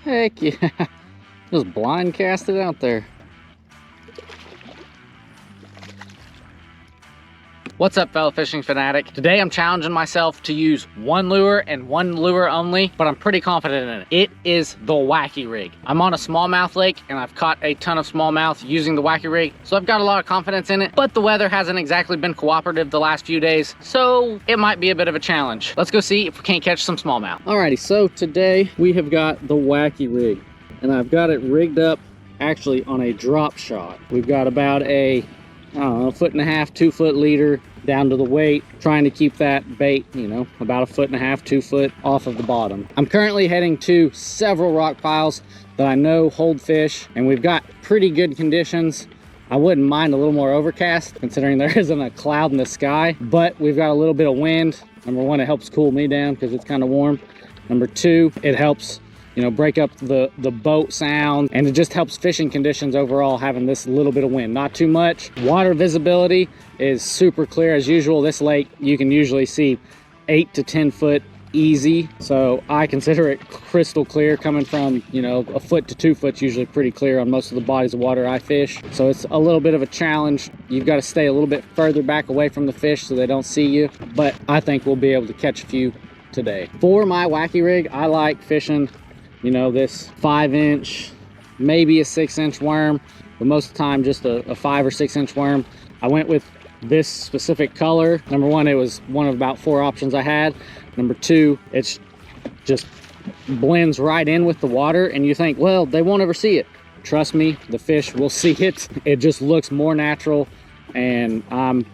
Heck yeah. Just blind cast it out there. What's up, fellow fishing fanatic? Today I'm challenging myself to use one lure and one lure only, but I'm pretty confident in it. It is the Wacky Rig. I'm on a smallmouth lake and I've caught a ton of smallmouth using the Wacky Rig, so I've got a lot of confidence in it, but the weather hasn't exactly been cooperative the last few days, so it might be a bit of a challenge. Let's go see if we can't catch some smallmouth. Alrighty, so today we have got the Wacky Rig, and I've got it rigged up actually on a drop shot. We've got about a, I don't know, 1.5 2 foot leader down to the weight, trying to keep that bait, you know, about 1.5 2 foot off of the bottom. I'm currently heading to several rock piles that I know hold fish, and we've got pretty good conditions. I wouldn't mind a little more overcast considering there isn't a cloud in the sky, but we've got a little bit of wind. Number one, it helps cool me down because it's kind of warm. Number two, it helps, you know, break up the boat sound, and it just helps fishing conditions overall having this little bit of wind. Not too much. Water visibility is super clear as usual. This lake, you can usually see 8 to 10 foot easy, so I consider it crystal clear. Coming from, you know, 1 foot to 2 foot, usually pretty clear on most of the bodies of water I fish. So it's a little bit of a challenge. You've got to stay a little bit further back away from the fish so they don't see you, but I think we'll be able to catch a few today. For my Wacky Rig, I like fishing, you know, this 5-inch, maybe a 6-inch worm, but most of the time just a 5 or 6-inch worm. I went with this specific color. Number one, it was one of about 4 options I had. Number two, it's just blends right in with the water, and you think, well, they won't ever see it. Trust me, the fish will see it. It just looks more natural, and I'm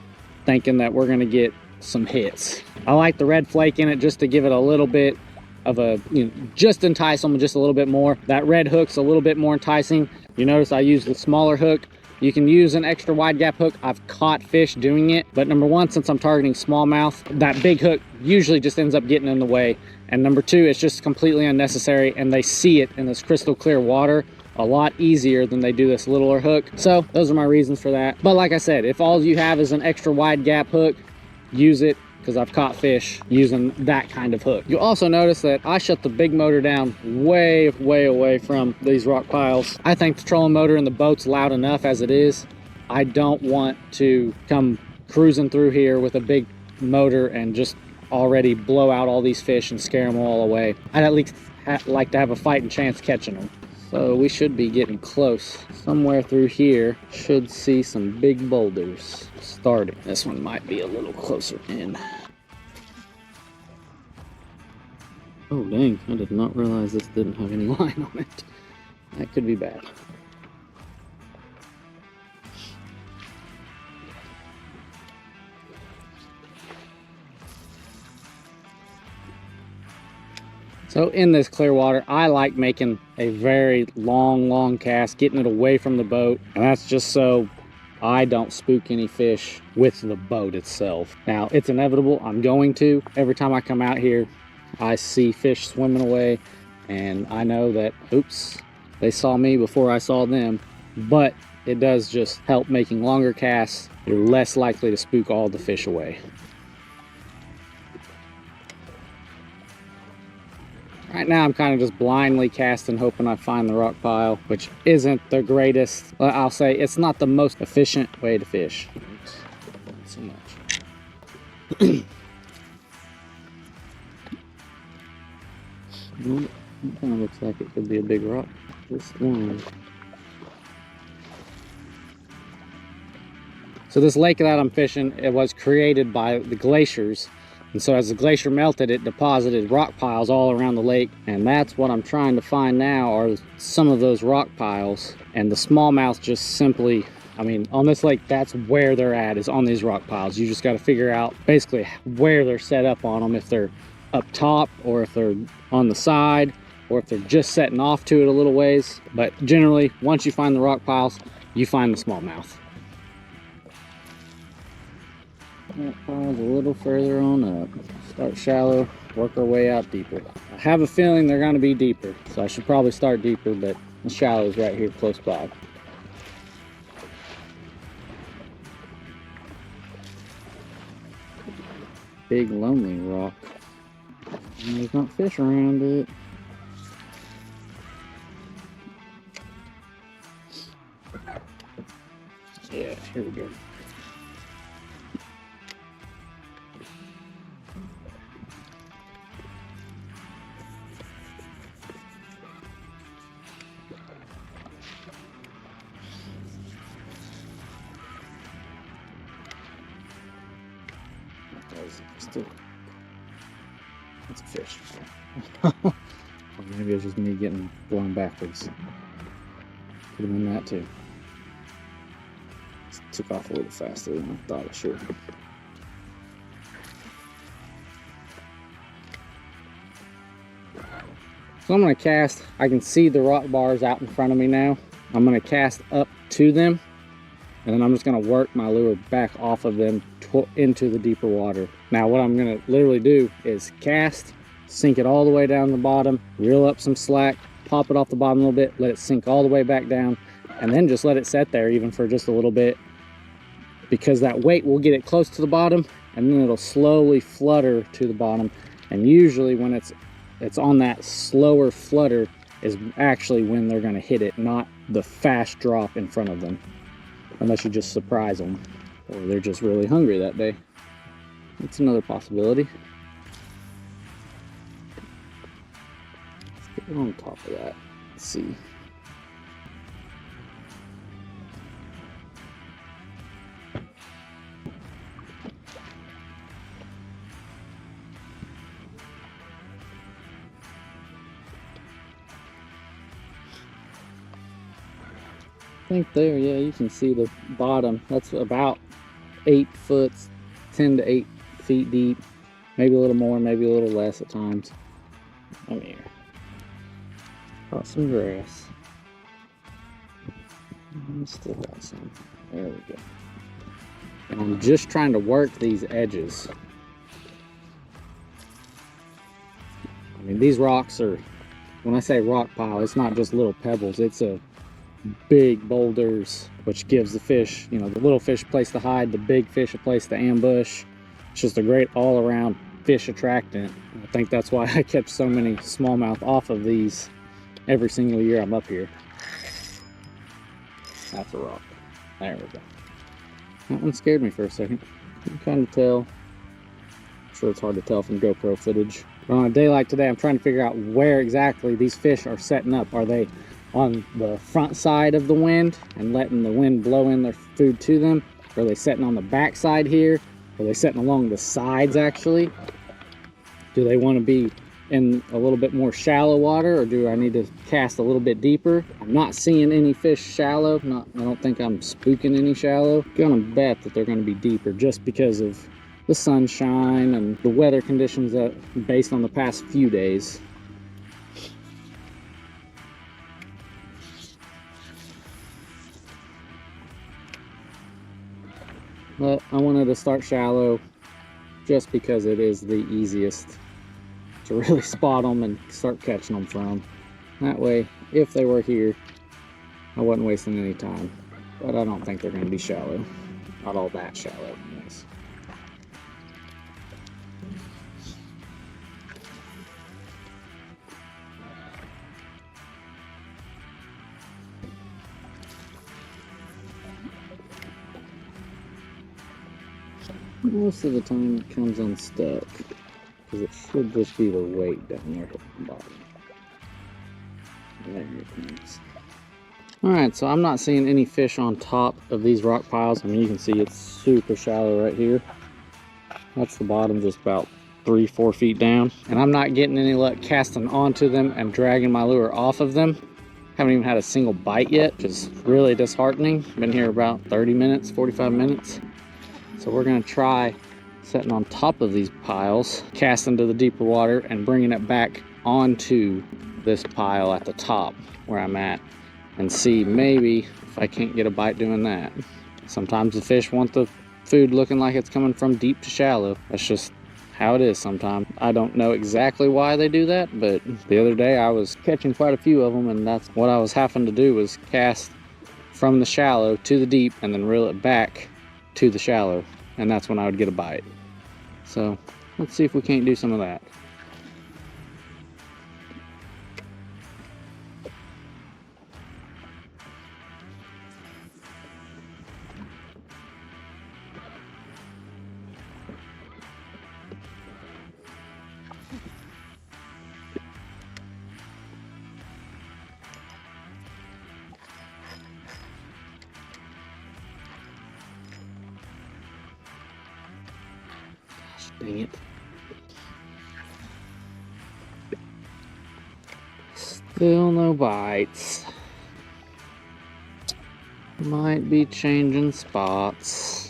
thinking that we're gonna get some hits. I like the red flake in it just to give it a little bit of a, you know, just entice them just a little bit more. That red hook's a little bit more enticing. You notice I use the smaller hook. You can use an extra wide gap hook. I've caught fish doing it, but number one, since I'm targeting smallmouth, that big hook usually just ends up getting in the way. And number two, it's just completely unnecessary, and they see it in this crystal clear water a lot easier than they do this littler hook. So those are my reasons for that. But like I said, if all you have is an extra wide gap hook, use it, because I've caught fish using that kind of hook. You'll also notice that I shut the big motor down way away from these rock piles. I think the trolling motor in the boat's loud enough as it is. I don't want to come cruising through here with a big motor and just already blow out all these fish and scare them all away. I'd at least like to have a fighting chance catching them. So we should be getting close. Somewhere through here, should see some big boulders starting. This one might be a little closer in. Oh dang, I did not realize this didn't have any line on it. That could be bad. So in this clear water, I like making a very long cast, getting it away from the boat, and that's just so I don't spook any fish with the boat itself. Now, it's inevitable, I'm going to. Every time I come out here, I see fish swimming away, and I know that, oops, they saw me before I saw them, but it does just help making longer casts. You're less likely to spook all the fish away. Right now I'm kind of just blindly casting, hoping I find the rock pile, which isn't the greatest. I'll say it's not the most efficient way to fish. Oops, not so much. It kind of looks like it could be a big rock. This one. So this lake that I'm fishing, it was created by the glaciers. And so as the glacier melted, it deposited rock piles all around the lake. And that's what I'm trying to find now, are some of those rock piles. And the smallmouth just simply, I mean, on this lake, that's where they're at, is on these rock piles. You just got to figure out basically where they're set up on them, if they're up top or if they're on the side or if they're just setting off to it a little ways. But generally, once you find the rock piles, you find the smallmouth. That pile's a little further on up. Start shallow, work our way out deeper. I have a feeling they're going to be deeper, so I should probably start deeper, but the shallow is right here close by. Big lonely rock. And there's not fish around it. Yeah, here we go. That's a fish. Or maybe it's just me getting blown backwards. Could have been that too. It took off a little faster than I thought it should. So I'm going to cast. I can see the rock bars out in front of me now. I'm going to cast up to them, and then I'm just going to work my lure back off of them into the deeper water. Now what I'm going to literally do is cast, sink it all the way down the bottom, reel up some slack, pop it off the bottom a little bit, let it sink all the way back down, and then just let it set there even for just a little bit, because that weight will get it close to the bottom, and then it'll slowly flutter to the bottom. And usually when it's on that slower flutter is actually when they're going to hit it, not the fast drop in front of them, unless you just surprise them or they're just really hungry that day. It's another possibility. Let's get on top of that. Let's see. I think there, yeah, you can see the bottom. That's about 8 foot, 10 to 8 feet deep. Maybe a little more, maybe a little less at times. Come here. Got some grass. Still got some. There we go. And I'm just trying to work these edges. I mean, these rocks are, when I say rock pile, it's not just little pebbles. It's a big boulders, which gives the fish, you know, the little fish a place to hide, the big fish a place to ambush. It's just a great all-around fish attractant. I think that's why I kept so many smallmouth off of these every single year I'm up here. That's a rock. There we go. That one scared me for a second. You can kind of tell. I'm sure it's hard to tell from GoPro footage. But on a day like today, I'm trying to figure out where exactly these fish are setting up. Are they on the front side of the wind and letting the wind blow in their food to them? Are they setting on the back side here? Are they setting along the sides actually? Do they want to be in a little bit more shallow water, or do I need to cast a little bit deeper? I'm not seeing any fish shallow. I don't think I'm spooking any shallow. Gonna bet that they're gonna be deeper just because of the sunshine and the weather conditions that based on the past few days. But I wanted to start shallow just because it is the easiest to really spot them and start catching them from. That way, if they were here, I wasn't wasting any time. But I don't think they're going to be shallow. Not all that shallow, anyways. Most of the time it comes unstuck, because it should just be the weight down there at the bottom. There it comes. Alright, so I'm not seeing any fish on top of these rock piles. I mean, you can see it's super shallow right here. That's the bottom, just about 3-4 feet down. And I'm not getting any luck casting onto them and dragging my lure off of them. Haven't even had a single bite yet, which is really disheartening. Been here about 30 minutes, 45 minutes. So we're gonna try setting on top of these piles, casting to the deeper water and bringing it back onto this pile at the top where I'm at, and see maybe if I can't get a bite doing that. Sometimes the fish want the food looking like it's coming from deep to shallow. That's just how it is sometimes. I don't know exactly why they do that, but the other day I was catching quite a few of them, and that's what I was having to do, was cast from the shallow to the deep and then reel it back to the shallow, and that's when I would get a bite. So let's see if we can't do some of that. Dang it. Still no bites. Might be changing spots.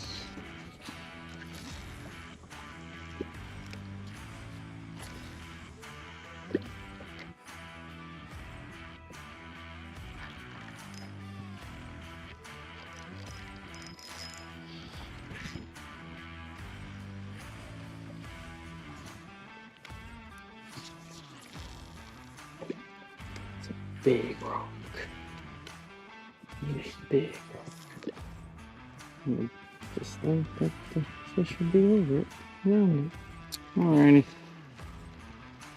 Big rock. Big rock. Just think that the fish should be over it. Around it. Alrighty.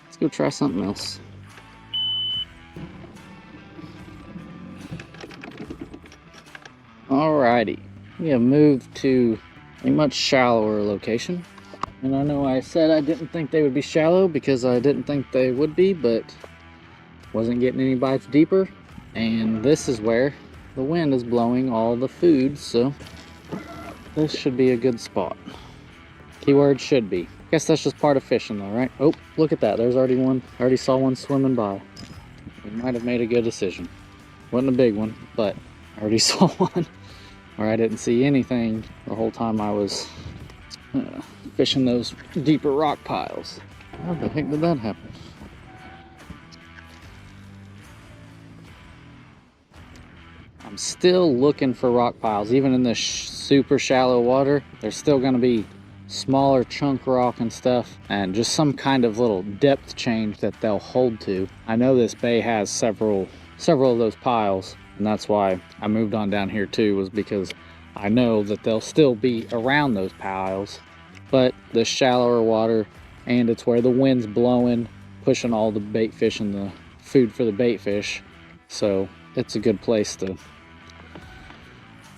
Let's go try something else. Alrighty. We have moved to a much shallower location. And I know I said I didn't think they would be shallow because I didn't think they would be, but wasn't getting any bites deeper. And this is where the wind is blowing all the food, so this should be a good spot. Keyword should be. Guess that's just part of fishing though, right? Oh, look at that. There's already one. I already saw one swimming by. We might have made a good decision. Wasn't a big one, but I already saw one. Or I didn't see anything the whole time I was fishing those deeper rock piles. How the heck did that happen? I'm still looking for rock piles. Even in this super shallow water, there's still going to be smaller chunk rock and stuff, and just some kind of little depth change that they'll hold to. I know this bay has several of those piles, and that's why I moved on down here too, was because I know that they'll still be around those piles, but the shallower water, and it's where the wind's blowing, pushing all the bait fish and the food for the bait fish, so it's a good place to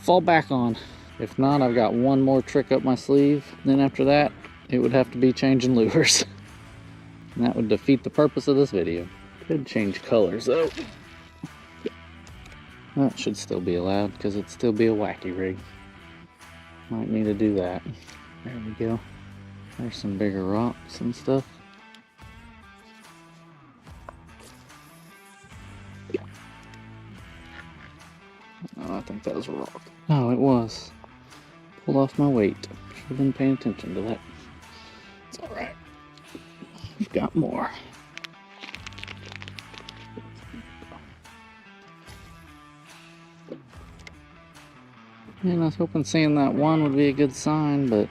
fall back on. If not, I've got one more trick up my sleeve. Then after that, it would have to be changing lures. And that would defeat the purpose of this video. Could change colors though. That should still be allowed because it'd still be a wacky rig. Might need to do that. There we go. There's some bigger rocks and stuff. Oh, I think that was a rock. Oh, it was. Pulled off my weight. Should have been paying attention to that. It's alright. We've got more. And I was hoping seeing that one would be a good sign, but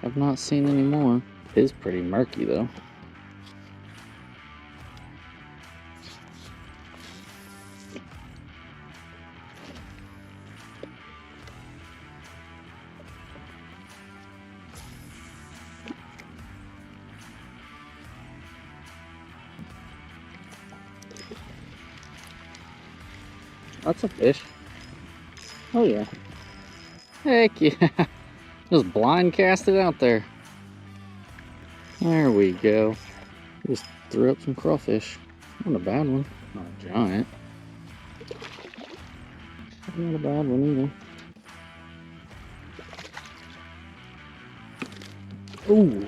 I've not seen any more. It is pretty murky though. That's a fish. Oh yeah. Heck yeah. Just blind cast it out there. There we go. Just threw up some crawfish. Not a bad one. Not a giant. Not a bad one either. Ooh.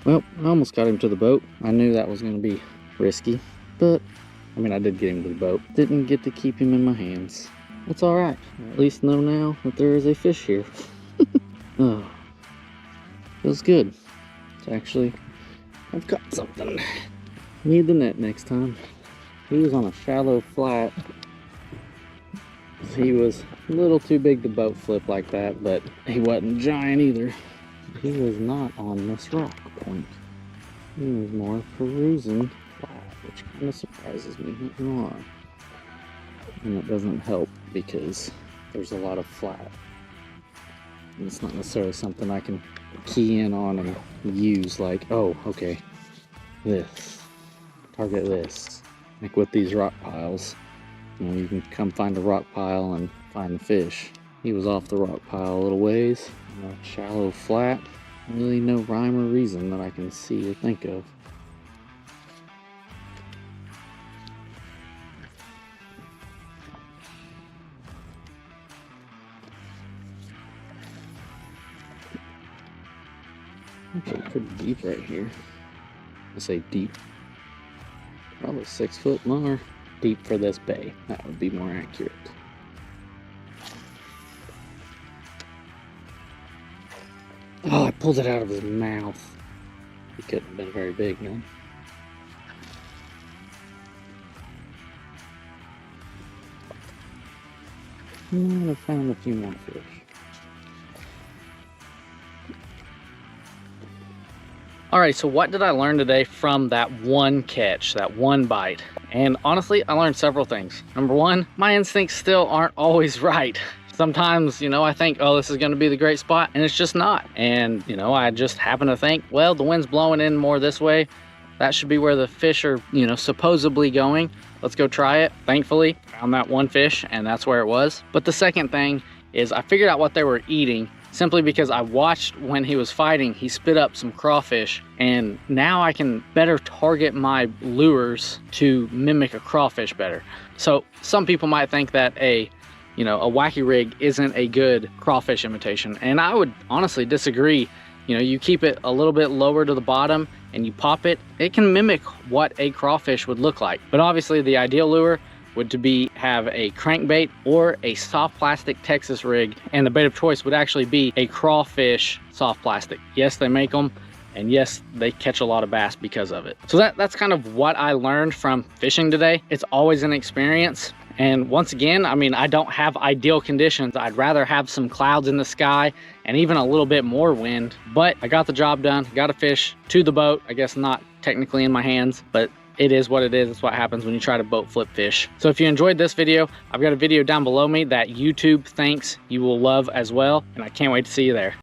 Well, I almost got him to the boat. I knew that was going to be risky, but I mean, I did get him to the boat. Didn't get to keep him in my hands. That's alright. At least know now that there is a fish here. Oh, feels good. It's actually, I've got something. Need the net next time. He was on a shallow flat. He was a little too big to boat flip like that, but he wasn't giant either. He was not on this rock point. He was more perusing flat, which kind of surprises me, not gonna lie. And it doesn't help because there's a lot of flat. And it's not necessarily something I can key in on and use like, oh, okay, this, target this. Like with these rock piles, you know, you can come find a rock pile and find the fish. He was off the rock pile a little ways, shallow flat. Really no rhyme or reason that I can see or think of. Actually pretty deep right here. I say deep. Probably 6 foot more. Deep for this bay. That would be more accurate. Oh, I pulled it out of his mouth. He couldn't have been very big, no? I found a few more fish. Alright, so what did I learn today from that one catch, that one bite? And honestly, I learned several things. Number one, my instincts still aren't always right. Sometimes, you know, I think, oh, this is going to be the great spot, and it's just not. And, you know, I just happen to think, well, the wind's blowing in more this way. That should be where the fish are, you know, supposedly going. Let's go try it. Thankfully, found that one fish, and that's where it was. But the second thing is I figured out what they were eating simply because I watched when he was fighting, he spit up some crawfish, and now I can better target my lures to mimic a crawfish better. So some people might think that a Wacky Rig isn't a good crawfish imitation, and I would honestly disagree. You know, you keep it a little bit lower to the bottom and you pop it, it can mimic what a crawfish would look like. But obviously the ideal lure would to be have a crankbait or a soft plastic Texas rig, and the bait of choice would actually be a crawfish soft plastic. Yes, they make them, and yes, they catch a lot of bass because of it. So that's kind of what I learned from fishing today. It's always an experience. And once again, I mean, I don't have ideal conditions. I'd rather have some clouds in the sky and even a little bit more wind, but I got the job done, got a fish to the boat. I guess not technically in my hands, but it is what it is. It's what happens when you try to boat flip fish. So if you enjoyed this video, I've got a video down below me that YouTube thinks you will love as well, and I can't wait to see you there.